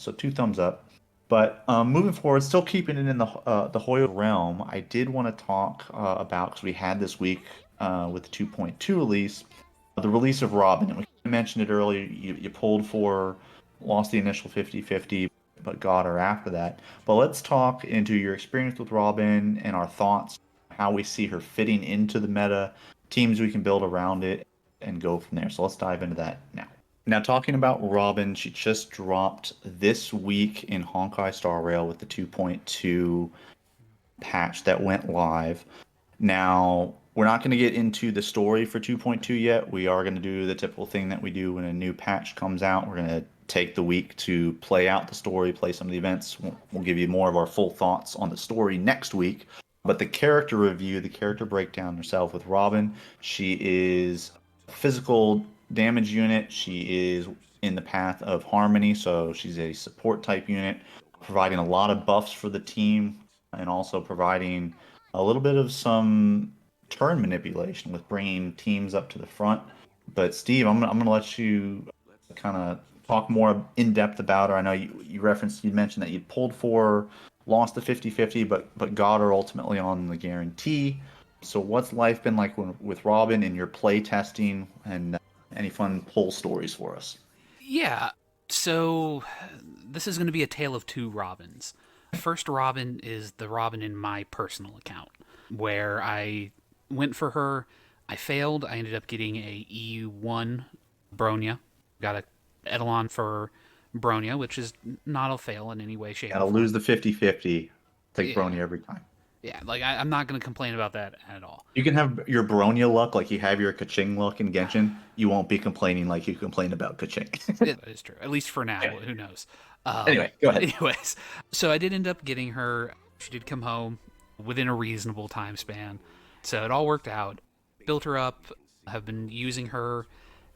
so 2 thumbs up. But moving forward, still keeping it in the Hoyo realm, I did want to talk about, because we had this week with the 2.2 release, the release of Robin. And we mentioned it earlier. You pulled for, lost the initial 50-50, but got her after that. But let's talk into your experience with Robin and our thoughts, how we see her fitting into the meta, teams we can build around it, and go from there. So let's dive into that now. Now, talking about Robin, she just dropped this week in Honkai Star Rail with the 2.2 patch that went live. Now, we're not going to get into the story for 2.2 yet. We are going to do the typical thing that we do when a new patch comes out. We're going to take the week to play out the story, play some of the events. We'll give you more of our full thoughts on the story next week. But the character review, the character breakdown herself with Robin, she is a physical damage unit. She is in the path of Harmony, so she's a support type unit, providing a lot of buffs for the team and also providing a little bit of some turn manipulation with bringing teams up to the front. But Steve, I'm gonna let you kind of talk more in depth about her. I know you mentioned that you pulled for, lost the 50-50, but got her ultimately on the guarantee. So what's life been like with Robin in your play testing, and any fun pull stories for us? Yeah, so this is going to be a tale of two Robins. First Robin is the Robin in my personal account, where I went for her. I failed. I ended up getting a EU1 Bronya. Got a Eidolon for Bronya, which is not a fail in any way, shape, or Gotta lose form. the 50-50. Take Yeah, Brony every time. yeah. Like I'm not going to complain about that at all. You can have your Bronya luck like you have your Kaching luck in Genshin. You won't be complaining like you complain about Kaching. It is true, at least for now. Anyway, Who knows? go ahead. Anyways, so I did end up getting her. She did come home within a reasonable time span, so it all worked out. Built her up. Have been using her,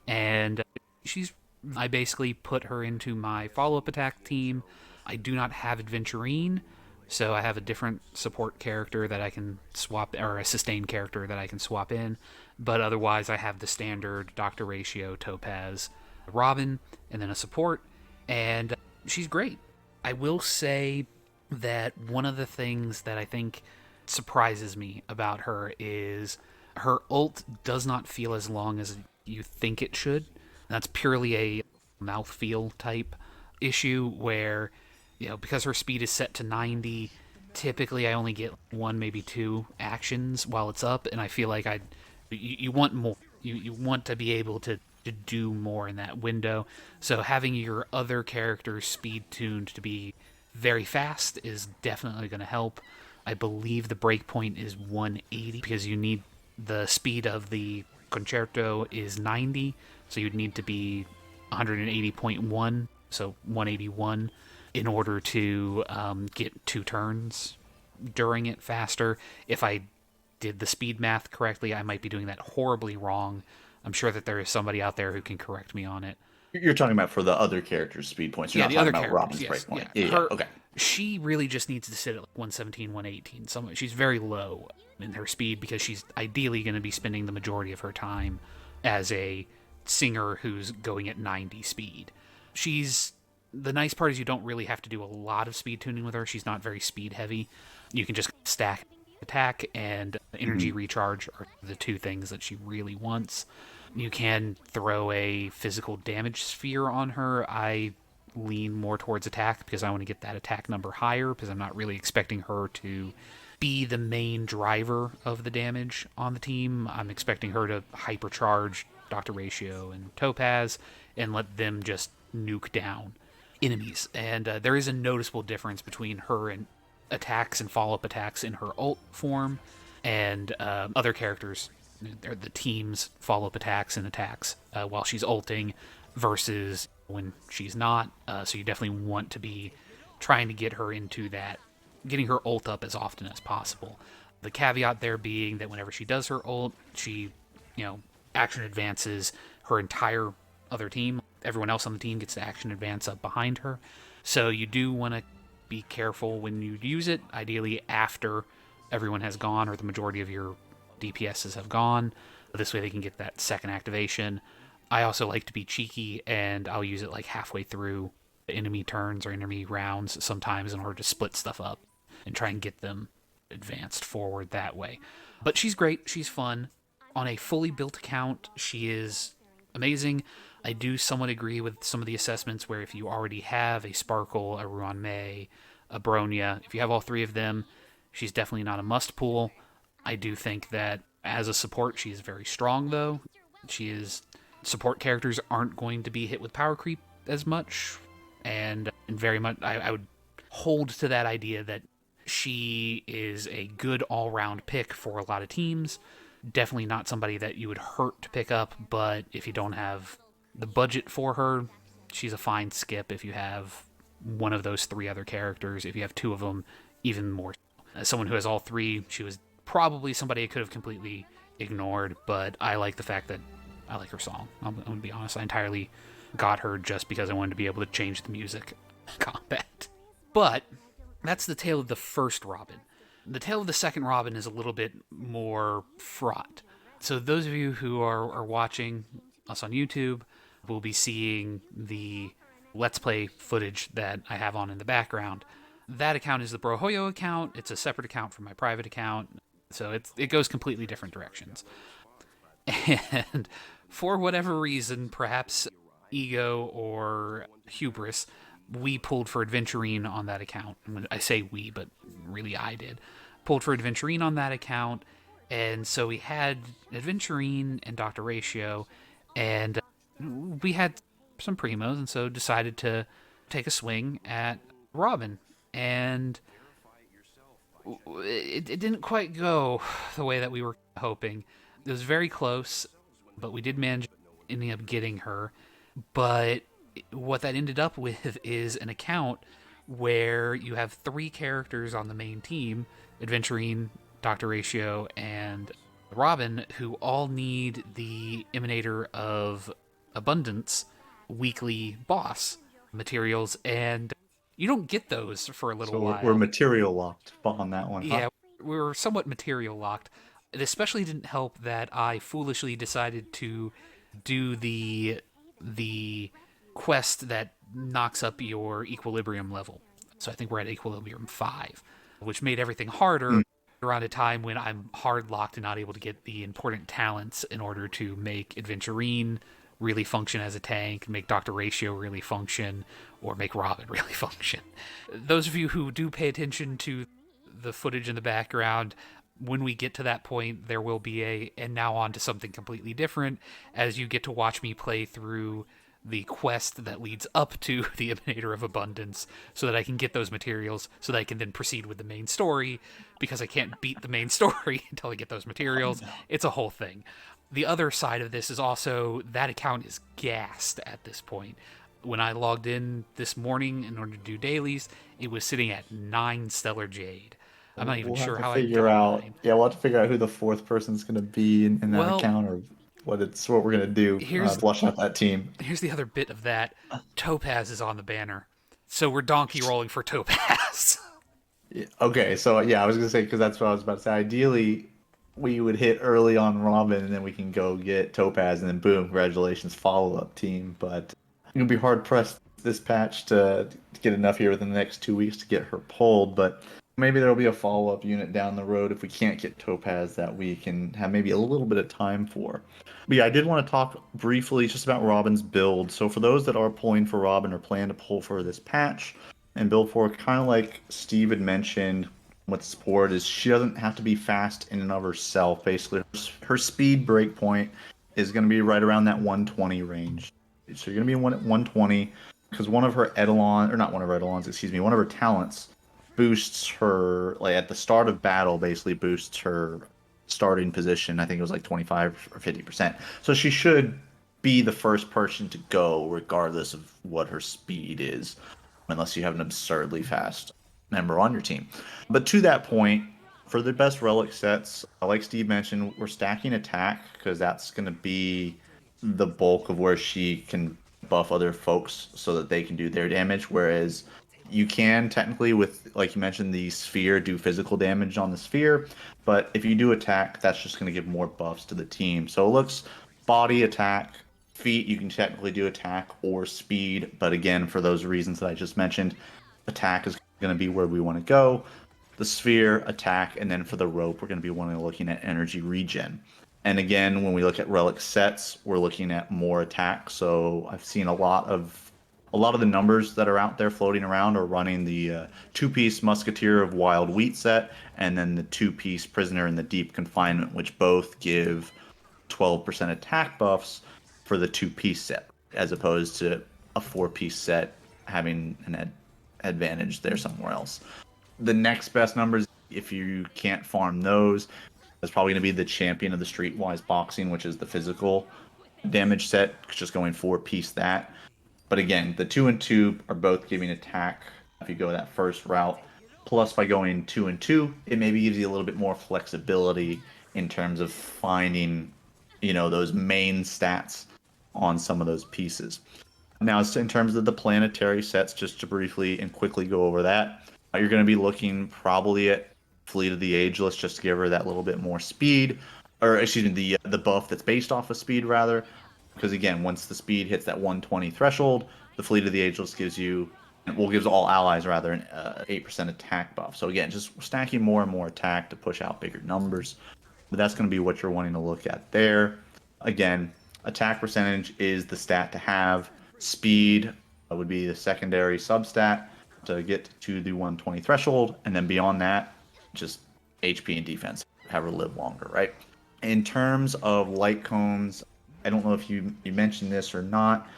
and she's. I basically put her into my follow-up attack team. I do not have Adventurine, so I have a different support character that I can swap, or a sustain character that I can swap in. But otherwise, I have the standard Doctor Ratio, Topaz, Robin, and then a support, and she's great. I will say that one of the things that I think surprises me about her is her ult does not feel as long as you think it should. That's purely a mouthfeel type issue where, because her speed is set to 90, typically I only get one, maybe two actions while it's up, and I feel like you want more. You want to be able to do more in that window. So having your other characters speed tuned to be very fast is definitely going to help. I believe the breakpoint is 180 because you need the speed of the concerto is 90, so you'd need to be 180.1, so 181, in order to get 2 turns during it faster. If I did the speed math correctly, I might be doing that horribly wrong. I'm sure that there is somebody out there who can correct me on it. You're talking about for the other characters' speed points. You're Yeah, not the talking other about characters, Robin's yes, breakpoint. yeah. Yeah, yeah, Her, okay. she really just needs to sit at like 117, 118. She's very low in her speed because she's ideally going to be spending the majority of her time as a singer who's going at 90 speed. The nice part is you don't really have to do a lot of speed tuning with her. She's not very speed heavy. You can just stack attack and energy Hmm. recharge are the two things that she really wants. You can throw a physical damage sphere on her. I lean more towards attack because I want to get that attack number higher because I'm not really expecting her to be the main driver of the damage on the team. I'm expecting her to hypercharge Dr. Ratio and Topaz and let them just nuke down enemies. And there is a noticeable difference between her and attacks and follow-up attacks in her ult form and other characters. The team's follow-up attacks and attacks while she's ulting versus when she's not. So you definitely want to be trying to get her into that, getting her ult up as often as possible. The caveat there being that whenever she does her ult, she, action advances her entire other team. Everyone else on the team gets to action advance up behind her. So you do want to be careful when you use it, ideally after everyone has gone or the majority of your DPSs have gone. This way they can get that second activation. I also like to be cheeky and I'll use it like halfway through enemy turns or enemy rounds sometimes in order to split stuff up and try and get them advanced forward that way. But she's great. She's fun. On a fully built account, she is amazing. I do somewhat agree with some of the assessments where if you already have a Sparkle, a Ruan Mei, a Bronya, if you have all three of them, she's definitely not a must pull. I do think that as a support, she is very strong, though. She is. Support characters aren't going to be hit with power creep as much, and very much, I would hold to that idea that she is a good all round pick for a lot of teams. Definitely not somebody that you would hurt to pick up, but if you don't have the budget for her, she's a fine skip if you have one of those three other characters. If you have two of them, even more. As someone who has all three, she was probably somebody I could have completely ignored, but I like the fact that I like her song. I'm going to be honest. I entirely got her just because I wanted to be able to change the music combat. But that's the tale of the first Robin. The tale of the second Robin is a little bit more fraught. So those of you who are watching us on YouTube will be seeing the Let's Play footage that I have on in the background. That account is the Brohoyo account. It's a separate account from my private account. So it goes completely different directions. And for whatever reason, perhaps ego or hubris, we pulled for Adventurine on that account. I say we, but really I did. Pulled for Adventurine on that account, and so we had Adventurine and Dr. Ratio, and we had some primos, and so decided to take a swing at Robin. And it didn't quite go the way that we were hoping. It was very close, but we did manage ending up getting her. But what that ended up with is an account where you have three characters on the main team, Adventurine, Dr. Ratio, and Robin, who all need the Emanator of Abundance weekly boss materials, and you don't get those for a little while. We're material locked on that one, huh? Yeah, we were somewhat material locked. It especially didn't help that I foolishly decided to do the quest that knocks up your equilibrium level. So I think we're at equilibrium 5, which made everything harder around a time when I'm hard locked and not able to get the important talents in order to make Adventurine really function as a tank, make Dr. Ratio really function, or make Robin really function. Those of you who do pay attention to the footage in the background, when we get to that point, there will be and now on to something completely different, as you get to watch me play through the quest that leads up to the Emanator of Abundance so that I can get those materials so that I can then proceed with the main story, because I can't beat the main story until I get those materials. Oh, no. It's a whole thing. The other side of this is also that account is gassed at this point. When I logged in this morning in order to do dailies, it was sitting at 9 Stellar Jade. I'm not even sure how I figure out. Yeah, we'll have to figure out who the fourth person's going to be in that account, or what we're going to do. Flush out that team. Here's the other bit of that. Topaz is on the banner, so we're donkey rolling for Topaz. Okay, so yeah, I was going to say, because that's what I was about to say. Ideally, we would hit early on Robin, and then we can go get Topaz, and then boom, congratulations, follow-up team. But you'll be hard-pressed this patch to get enough here within the next 2 weeks to get her pulled, but maybe there'll be a follow-up unit down the road if we can't get Topaz that we can have maybe a little bit of time for. But yeah, I did want to talk briefly just about Robin's build. So for those that are pulling for Robin or plan to pull for this patch and build for, kind of like Steve had mentioned with support, is she doesn't have to be fast in and of herself. Basically, her speed breakpoint is going to be right around that 120 range. So you're going to be at 120 because one of her Eidolon, or not one of her Eidolons, excuse me, one of her talents boosts her, like at the start of battle, basically boosts her starting position. I think it was like 25 or 50%. So she should be the first person to go regardless of what her speed is, unless you have an absurdly fast member on your team. But to that point, for the best relic sets, like Steve mentioned, we're stacking attack because that's going to be the bulk of where she can buff other folks so that they can do their damage, whereas you can technically, with, like you mentioned, the sphere, do physical damage on the sphere, but if you do attack, that's just going to give more buffs to the team. So it looks body attack, Feet, you can technically do attack or speed, but again, for those reasons that I just mentioned, attack is going to be where we want to go. The sphere, attack, and then for the rope, we're going to be looking at energy regen. And again, when we look at relic sets, we're looking at more attack. So I've seen a lot of the numbers that are out there floating around are running the two-piece Musketeer of Wild Wheat set, and then the two-piece Prisoner in the Deep Confinement, which both give 12% attack buffs for the two-piece set, as opposed to a four-piece set having an advantage there somewhere else. The next best numbers, if you can't farm those, is probably going to be the Champion of the Streetwise Boxing, which is the physical damage set, just going four-piece that. But again, the 2 and 2 are both giving attack if you go that first route. Plus, by going 2 and 2, it maybe gives you a little bit more flexibility in terms of finding, those main stats on some of those pieces. Now, in terms of the planetary sets, just to briefly and quickly go over that, you're going to be looking probably at Fleet of the Ageless just to give her that little bit more speed, or excuse me, the buff that's based off of speed rather, because again, once the speed hits that 120 threshold, the Fleet of the Ageless gives all allies rather an 8% attack buff. So again, just stacking more and more attack to push out bigger numbers. But that's going to be what you're wanting to look at there. Again, attack percentage is the stat to have. Speed would be the secondary substat to get to the 120 threshold, and then beyond that, just HP and defense, have her live longer, right? In terms of light cones, I don't know if you mentioned this or not,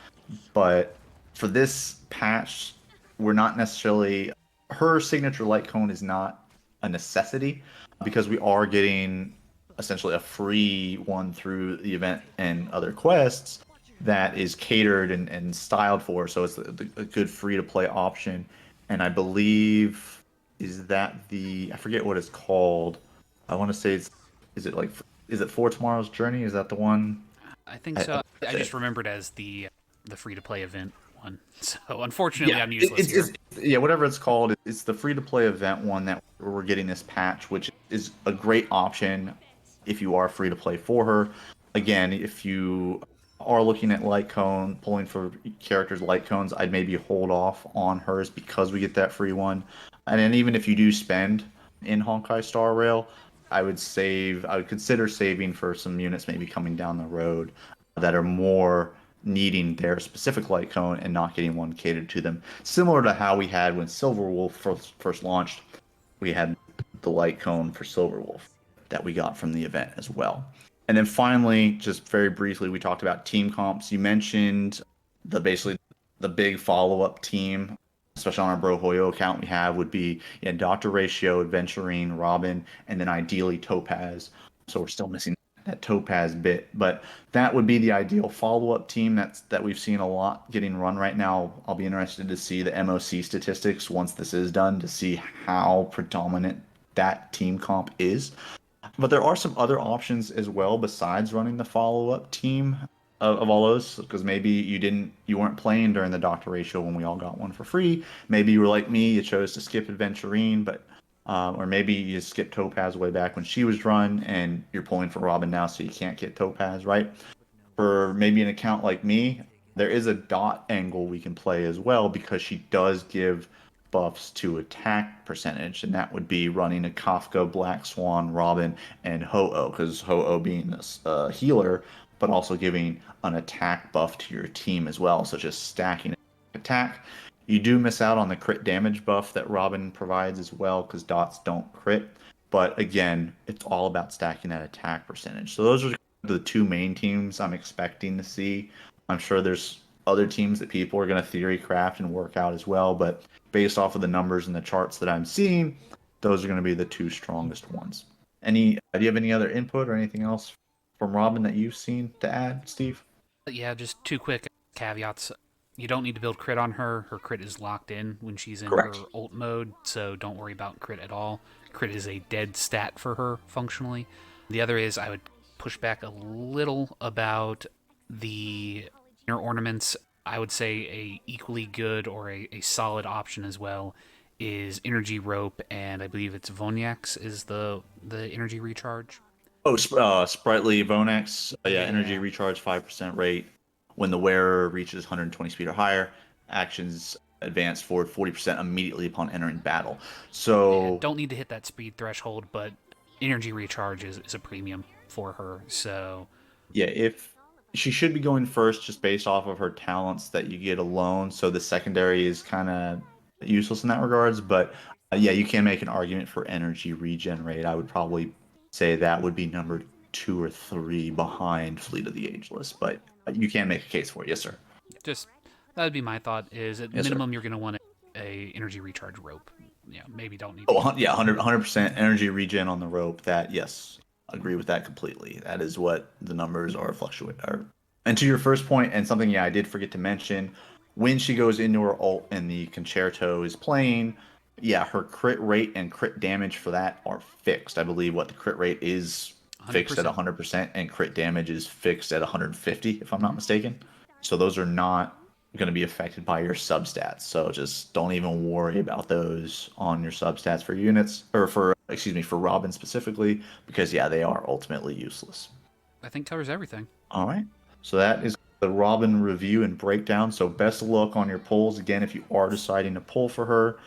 but for this patch, we're not necessarily her signature light cone is not a necessity because we are getting essentially a free one through the event and other quests that is catered and styled for. So it's a good free to play option. And I believe is that I forget what it's called. I want to say is it like is it For Tomorrow's Journey? Is that the one? I think I so. I say just remembered as the free to play event one. So unfortunately, Yeah, I'm useless here. yeah, whatever it's called. It's the free to play event one that we're getting this patch, which is a great option if you are free to play for her. Again, if you are looking at light cone, pulling for characters light cones, I'd maybe hold off on hers because we get that free one. And then even if you do spend in Honkai Star Rail, I would consider saving for some units maybe coming down the road that are more needing their specific light cone and not getting one catered to them. Similar to how we had when Silverwolf first launched, we had the light cone for Silverwolf that we got from the event as well. And then finally, just very briefly, we talked about team comps. You mentioned basically the big follow-up team, especially on our Brohoyo account we have would be Dr. Ratio, Adventurine, Robin, and then ideally Topaz. So we're still missing that Topaz bit, but that would be the ideal follow-up team that we've seen a lot getting run right now. I'll be interested to see the MOC statistics once this is done to see how predominant that team comp is. But there are some other options as well besides running the follow-up team of all those because maybe you weren't playing during the Doctor Ratio when we all got one for free. Maybe you were like me, you chose to skip Adventurine, but or maybe you skipped Topaz way back when she was run and you're pulling for Robin now so you can't get Topaz, right? For maybe an account like me, there is a dot angle we can play as well because she does give buffs to attack percentage, and that would be running a Kafka, Black Swan, Robin, and Ho-Oh, because Ho-Oh being a healer, but also giving an attack buff to your team as well, so just stacking attack. You do miss out on the crit damage buff that Robin provides as well, because dots don't crit. But again, it's all about stacking that attack percentage. So those are the two main teams I'm expecting to see. I'm sure there's other teams that people are going to theory craft and work out as well, but based off of the numbers and the charts that I'm seeing, those are going to be the two strongest ones. Do you have any other input or anything else from Robin that you've seen to add, Steve? Yeah, just two quick caveats. You don't need to build crit on her. Her crit is locked in when she's in her Correct. ult mode, so don't worry about crit at all. Crit is a dead stat for her functionally. The other is I would push back a little about the inner ornaments. I would say a equally good or a solid option as well is energy rope, and I believe it's Vonyak's is the energy recharge. Oh, Sprightly Vonex, yeah, energy Yeah, recharge 5% rate. When the wearer reaches 120 speed or higher, actions advance forward 40% immediately upon entering battle. Yeah, So don't need to hit that speed threshold, but energy recharge is a premium for her. So yeah, if she should be going first just based off of her talents that you get alone. So the secondary is kind of useless in that regards. But yeah, you can make an argument for energy regen rate. I would probably say that would be number two or three behind Fleet of the Ageless. But you can make a case for it. Yes, sir. just that would be my thought. Is at Yes, sir. minimum you're going to want a energy recharge rope. Yeah, maybe don't need to Oh, get yeah, one. 100% energy regen on the rope. That, yes, agree with that completely. That is what the numbers are fluctuate. And to your first point, and something, yeah, I did forget to mention, when she goes into her ult and the concerto is playing, yeah, her crit rate and crit damage for that are fixed. I believe what the crit rate is fixed at 100%. 100% and crit damage is fixed at 150, if I'm not mistaken. So those are not going to be affected by your substats. So just don't even worry about those on your substats for units or for excuse me for Robin specifically because yeah, they are ultimately useless. I think covers everything. All right. So that is the Robin review and breakdown. So best of luck on your polls again if you are deciding to pull for her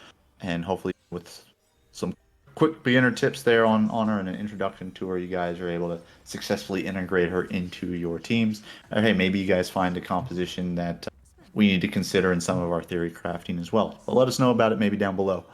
and hopefully with some quick beginner tips there on her and an introduction to her, you guys are able to successfully integrate her into your teams. Or hey, maybe you guys find a composition that we need to consider in some of our theory crafting as well. But let us know about it maybe down below.